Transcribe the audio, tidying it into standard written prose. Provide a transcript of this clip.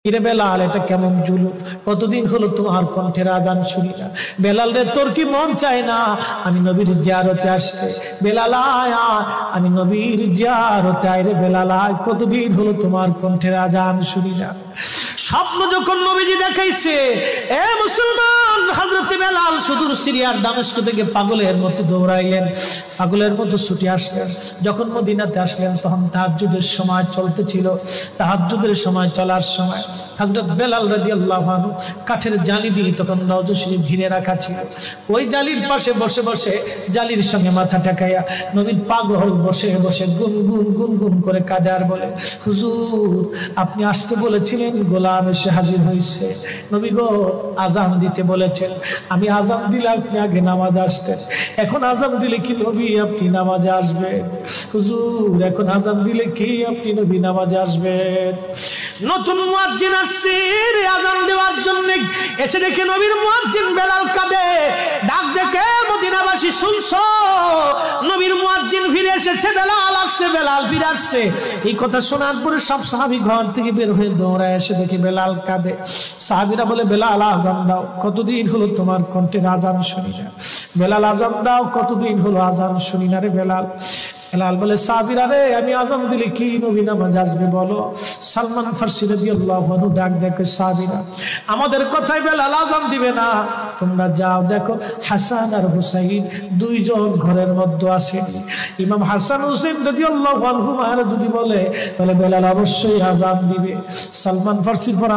কিরে বেলাল, এটা কেমন জুলুম? কতদিন হলো তোমার কণ্ঠের আজান শুনি না। বেলাল রে, তোর কি মন চায় না আমি নবীর জিয়ারতে আসতে? বেলাল আয়, আমি নবীর জিয়ারতে আয় রে বেলাল আয়, কতদিন হলো তোমার কণ্ঠের আজান শুনি না। স্বপ্ন যখন নবীজি দেখাইছে, এ মুসলমান, হযরত বেলাল সুদূর সিরিয়ার দামেস্ক থেকে পাগলের মতো দৌড়াইলেন, পাগলের মতো ছুটে আসলেন। যখন মদিনাতে আসলেন তখন তাহাজ্জুদের সময় চলতেছিল। তাহাজ্জুদের সময় চলার সময় হযরত বেলাল রাদিয়াল্লাহু আনহু কাঠের জালি দিয়ে তখন রওজা শরীফ ঘিরে রাখা ছিল। ওই জালির পাশে বসে বসে জালির সঙ্গে মাথা ঠেকাইয়া নবীর পাগল বসে বসে গুনগুন গুনগুন করে কাঁদে আর বলে, হুজুর আপনি আসতে বলেছিলেন, গোলাম এসে হাজির হয়েছে। নবী গো, আজান দিতে বলেছেন, আমি আজান দিলে আপনি আগে নামাজে আসতেন, এখন আজান দিলে কি নবী আপনি নামাজে আসবেন? হুজুর এখন আজান দিলে কি আপনি নবী নামাজে আসবেন? নতুন মুয়াজ্জিন আসছে আজান দেওয়ার জন্য, এসে দেখে নবীর মুয়াজ্জিন বেলাল কাঁদে। ডাক দেখে মদিনাবাসী, শুনছো নবীর মুয়াজ্জিন ফিরে এসেছে, বেলাল আসছে, বেলাল ফিরে আসছে। এই কথা শোনার পরে সব সাহাবী ঘর থেকে বের হয়ে দৌড়ায় এসে দেখে বেলাল কাঁদে। সাহাবীরা বলে, বেলাল আজান দাও, কতদিন হলো তোমার কণ্ঠের আজান শুনি না। বেলাল আজান দাও, কতদিন হলো আজান শুনি না রে বেলাল। বেলাল বলে, সাহাবীরা রে, আমি আজান দিলে কি নবী নামাজ আসবে বলো? সালমান ফারসি রাদিয়াল্লাহু আনহু ডাক দেখে, সাহাবীরা আমাদের কথায় বেলাল আজান দিবে না, তোমরা যাও দেখো হাসান আর হুসাইন দুইজন ঘরের মধ্যে আছেন। ইমাম হাসান হুসাইন রাদিয়াল্লাহু আনহুমা যদি বলে তাহলে বেলাল অবশ্যই আজান দিবে। সালমান ফারসির পর